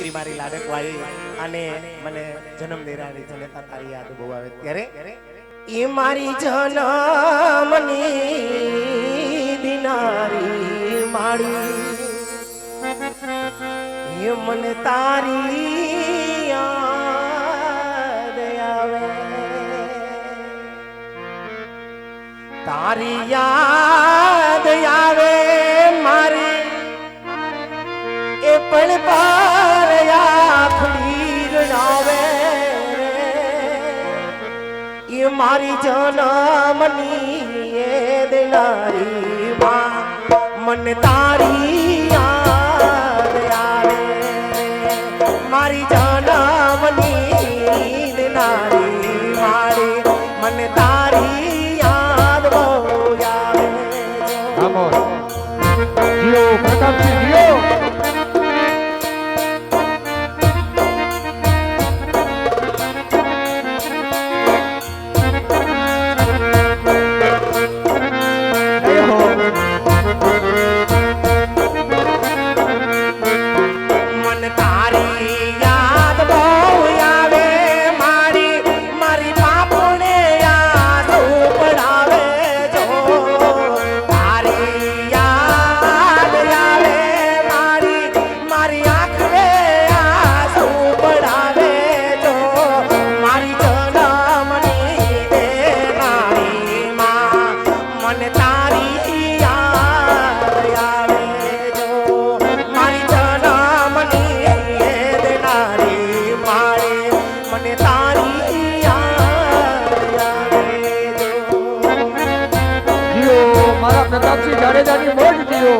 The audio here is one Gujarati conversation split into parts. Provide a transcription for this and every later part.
દીકરી મારી લાડકવાઈ અને મને જન્મ દેનારી જનતા તારી યાદ બહુ આવે ત્યારે એ મારી જન્મની દિનારી માડી એ મને તારી યાદ આવે તારી યાદ આવે મારી એ પણ પાર આખડી રડાવે એ મારી જન્મની એ દેનારી માં મને તારી યાદ આવે મારી જન્મની દેનારી મારી મને તારી યાદ બહુ આવે જીઓ પ્રતાપસિંહ જીઓ પ્રતાપસિંહ જાડેજાની મોજ જીઓ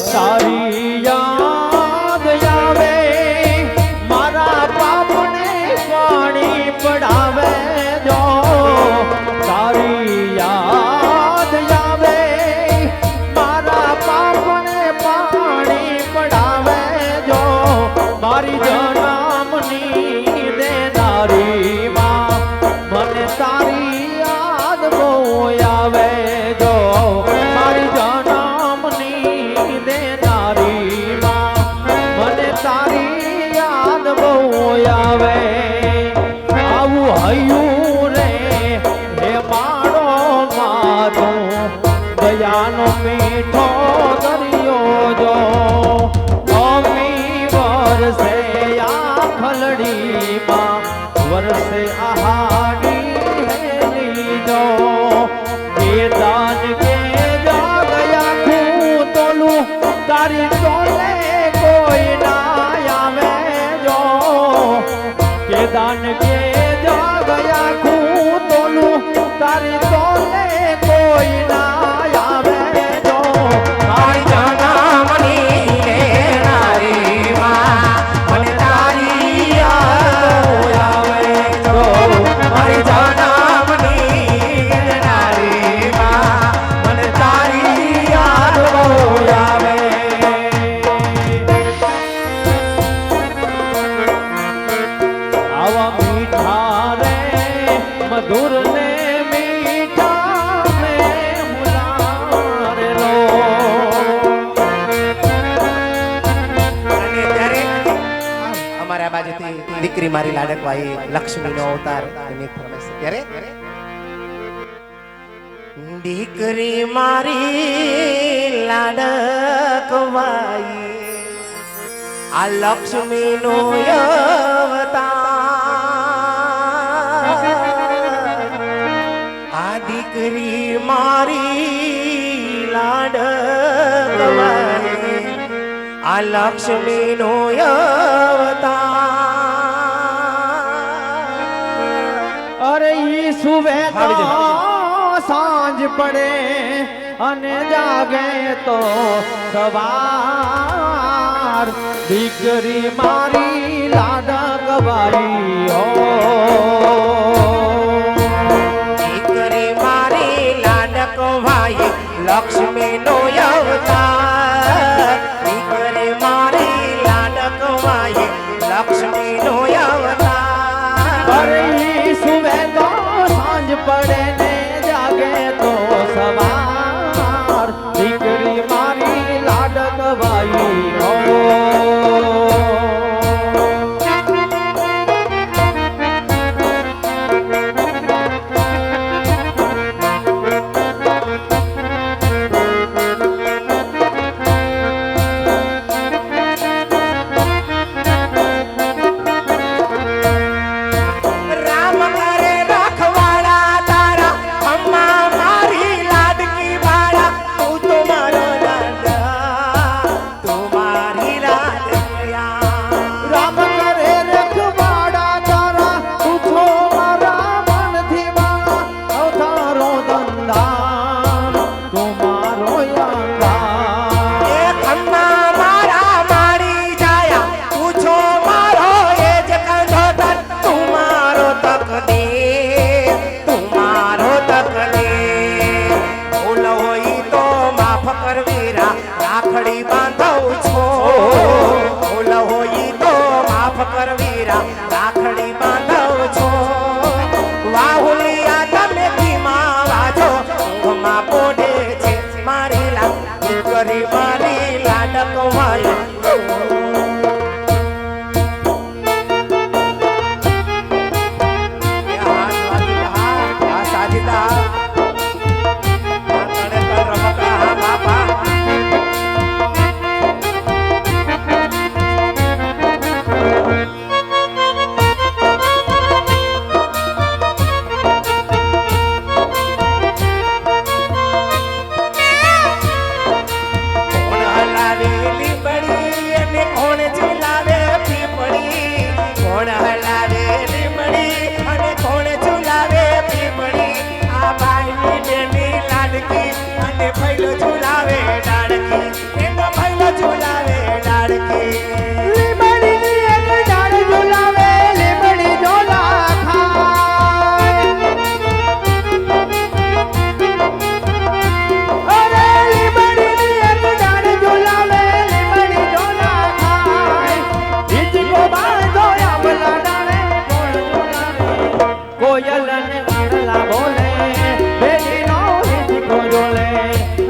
તારી યાદ આવે મારા પાપને પાણી પડાવે જો તારી યાદ આવે મારા પાપને પાણી પડાવે જો મારી જન્મની દેનારી માં મને તારી યાદ બહુ આવે જો મારી આવે આવું હયું રે હે મારો માથું દયાનો મીઠો દરિયો જો અમી વરસે આ ખલડીમાં વરસે આહાડી હેલી જો કે દાન કે જા ગયા ખું તોલું તારી તોલે કોઈ ના આવે જો કે દાન કે જા ગયા ખું તોલું તારી તોલે કોઈ ના આવે જો મારી જન્મની દેનારી માં મને તારી યાદ આવે જો મારી જન્મની દેનારી માં મને તારી યાદ બહુ આવે આવા મીઠા રે મધુર ને મીઠા મે મુલારે લો અને ત્યારે અમારા બાજુથી દીકરી મારી લાડકવાઈ લક્ષ્મીનો અવતાર એની ફરમાઈશ ત્યારે દીકરી મારી લાડકવાઈ આ લક્ષ્મીનો અવતાર દીકરી મારી લાડકવાય આ લક્ષ્મીનો અવતાર. અરે ઈ સુવે તો આવી જાઓ. સાંજ પડે અને જાગે તો સવાર. દીકરી મારી લાડકવાઈ હો. દીકરી મારી લાડકવાય લક્ષ્મીનો અવતાર. દીકરી મારી લાડકવાય લક્ષ્મીનો અવતાર. અરે ઈ સુવે તો સાંજ પડે ને જાગે તો સવાર. દીકરી મારી લાડકવાઈ હો. રામ કરે રખવાડા તારા અમ્મા મારી લાડકી બાળા. તું તો મારો દાદા, તું મારી લાડકિયા. રામ કરે રખવાડા તારા તું છો મારા મનથી મારા. અવતારો ધંધાર તું મારો યાદાર. એ ખમ્મા મારા મારી જાયા, તું છો મારો એ જ કંધોતર. તું મારો તકદીર, તું મારો તકદીર. ભૂલ હોય તો માફ કરવીરા, રાખડી બાંધું છું. ભૂલ હોય તો માફ કરવીરા, રાખડી બાંધું છું. વાહુલિયા તમે ધીમા વાજો, ઊંઘમાં પોઢે છે મારી દીકરી મારી લાડકવાય. કોણ હલાવે લીંબડી અને કોણ ઝુલાવે પીપળી. કોણ હલાવે લીંબડી અને કોણ ઝુલાવે પીપળી. આ ભાઈની બેની લાડકી અને ભૈલો ઝુલાવે ડાળકી. એનો ભૈલો ઝુલાવે ડાળકી. લીમડીની એક ડાળ ઝુલાવે લીમડી ઝોલા ખાય. અરે લીમડીની એક ડાળ ઝુલાવે લીમડી ઝોલા ખાય. હિચકો બાંધો આંબલા ડાળે કોણ ઝુલાવે. કોયલ ને કાળલા બોલે બેલીનો હિચકો ઝૂલે.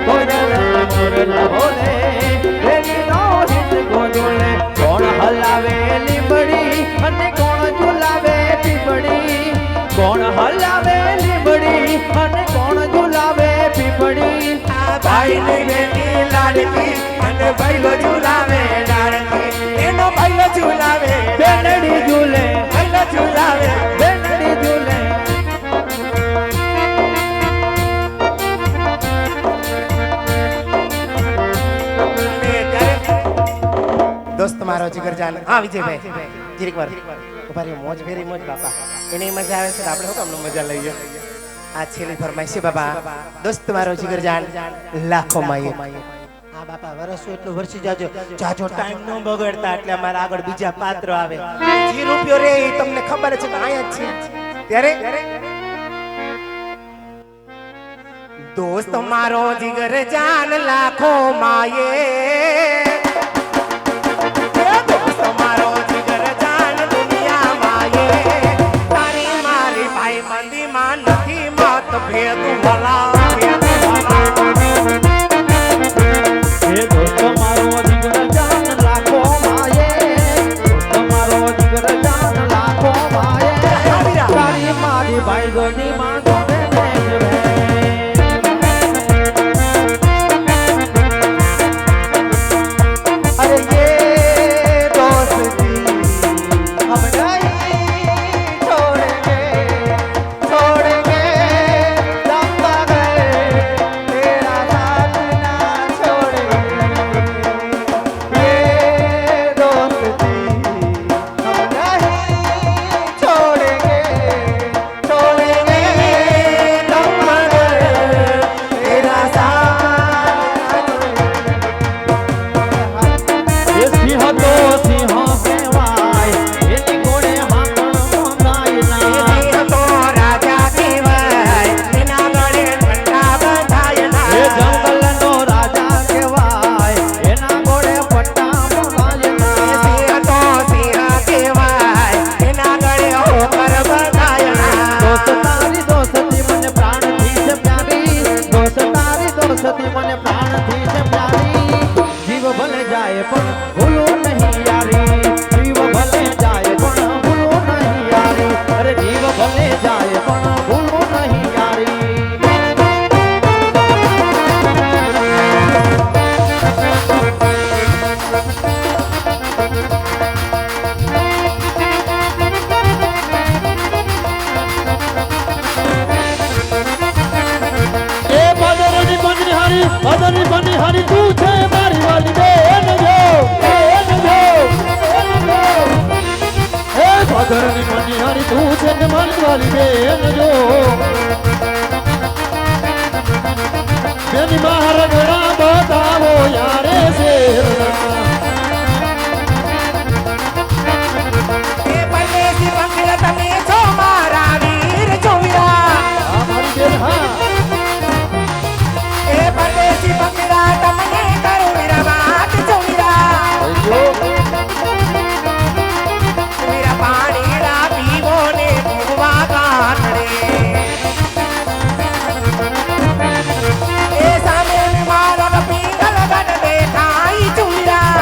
કોયલ ને મોરલા બોલે બેલીનો હિચકો ઝૂલે. કોણ હલાવે લીંબડી અને કોણ ઝુલાવે પીપળી. કોણ હલાવે લીંબડી અને કોણ ઝુલાવે પીપળી. આ ભાઈની બેની લાડકી અને ભૈલો ઝુલાવે ડાળકી. એનો ભૈલો ઝુલાવે બેનડી ઝૂલે ભૈલો ઝુલાવે. બેનડી ઝૂલે. દોસ્ત મારો જીગરજાન. હા વિજયભાઈ જીરીક વાર ઉભા રહ્યો. મોજ ફેરી મોજ બાપા, એની મજા આવે છે તો આપણે શું કામનું મજા લઈએ. આ છેલ્લી ફરમાઈશ છે બાપા. દોસ્ત મારો જીગરજાન લાખો માયે. હા બાપા વરસો એટલું વરસી જાજો, જાજો ટાઈમ ન બગડતા, એટલે અમારા આગળ બીજા પાત્ર આવે. જે રૂપિયો રે એ તમને ખબર છે કે અહીંયા જ છે. ત્યારે દોસ્ત મારો જીગરજાન લાખો માયે. દોસ્ત મારો જીગરજાન દુનિયા માયે. તારી મારી ભાઈ મંદીમાં નથી મત ભેદ ભલા. હે દોસ્ત મારો જીગરજાન લાખો માયે. દોસ્ત મારો જીગરજાન લાખો માયે. તારી મારી ભાઈ ગોદી માં ગમે ને જવે. अरे ये दोस्ती हम नहीं छोड़ेंगे, छोड़ेंगे दम મનિહારી તું છે મારી વાલી બેન જો એ ભાદરની મનિહારી તું છે ને મારી વાલી બેન જો બેની મારા ઘણા બતાવો યારે શેરના એ પરદેશી પંખીડા તમે છો મારા વીર ચોવીરા આ મારી બેન હા એ પરદેશી પંખીડા તમને કરું વીરા વાત ચોવીરા જો વીરા પાણીડા પીવો ને ભૂવા કાઠડે એ સામે મારો પિંગલ ગઢ દેખાય ચોવીરા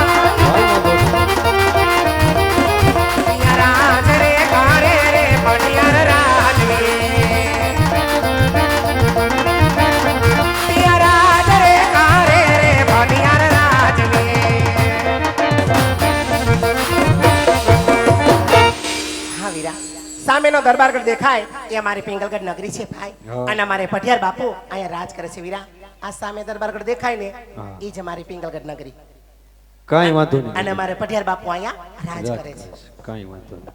પિયા રાજ રે કારે રે પડિયાર રાજવે પિયા રાજ રે કારે રે પડિયાર રાજવે હા વીરા સામેનો દરબારગઢ દેખાય એ અમારી પિંગલગઢ નગરી છે ભાઈ હા. અને અમારે પટિયાર બાપુ અહીંયા રાજ કરે છે વીરા આ સામે દરબારગઢ દેખાય ને હા. એ જ અમારી પિંગલગઢ નગરી કાંઈ વાંધો અને નહીં અમારે પટિયાર બાપુ અહીંયા રાજ કરે છે કાંઈ વાંધો નહીં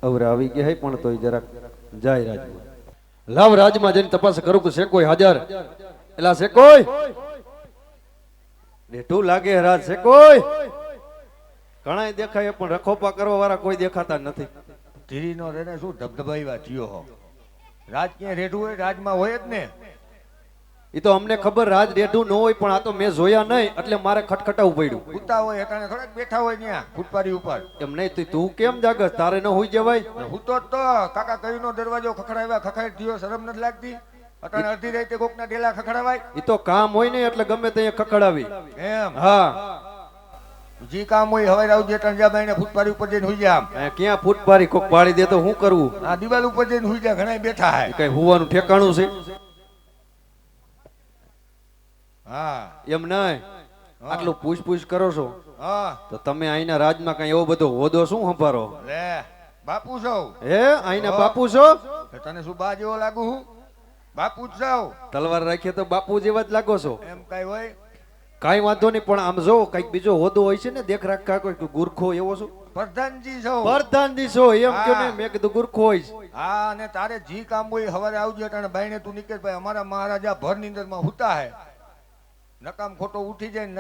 અવરા આવી ગયા હે પણ તોય જરાક જાય રાજમાં લાવ રાજમાં જઈને તપાસ કરું કે છે કોઈ હાજર એલા છે કોઈ રેઠું લાગે હે રાજ છે કોઈ ઘણાય દેખાય પણ રખોપા કરવા વાળા કોઈ દેખાતા નથી ધીરીનો રેને શું ધબધબાવ્યા થયો હો રાજ ક્યાં રેઢું હોય રાજમાં હોય જ ને એ તો અમને ખબર રાજ રેઠું ન હોય પણ આ તો મેં જોયા નહીં એટલે મારે ખટખટાવું પડ્યું ઉતા હોય અટાણે થોડાક બેઠા હોય ત્યાં ફૂટપારી ઉપર એમ નહીં તો તું કેમ જાગસ તારે ન હોઈ જવાય હું તો કાકા કઈનો દરવાજો ખખડાવ્યા ખખડાઈ થયો શરમ નથી લાગતી અટાણે અડધી રાતે કોકના ડેલા ખખડાવાય એ તો કામ હોય ને એટલે ગમે તે ખખડાવી એમ હા જી કામ હોય હવે રાવ જે ટંજા બાઈને ફૂટપારી ઉપર જઈને હુઈ જા આમ ક્યાં ફૂટપારી કોક પાડી દે તો શું કરવું આ દિવાલ ઉપર જઈને હુઈ જા ઘણા બેઠા હે કઈ હોવાનું ઠેકાણું છે હા એમ નહીં આટલું પૂછ કરો છો હા તો તમે અહીંના રાજમાં કઈ એવો બધો હોદો શું સંભારો લે બાપુ સૌ હે અહીંના બાપુ છો તને શું બા જેવો લાગુ હું બાપુ જ સૌ તલવાર રાખીએ તો બાપુ જેવા જ લાગો છો એમ કઈ હોય કાંઈ વાંધો નહીં પણ આમ જો કઈક બીજો હોદો હોય છે ને દેખ રાખા કોઈ ગુરખો એવો છો પ્રધાનજી સૌ પ્રધાનજી છો એમ કે ને હા. મેં કીધું ગુરખો હોય છે. હા અને તારે જી કામ હોય હવારે આવજો એટલે બાઈને તું નીકળ ભાઈ અમારા મહારાજા ભર ની અંદર માં હુતા હે નકામ ખોટો ઉઠી જાય ને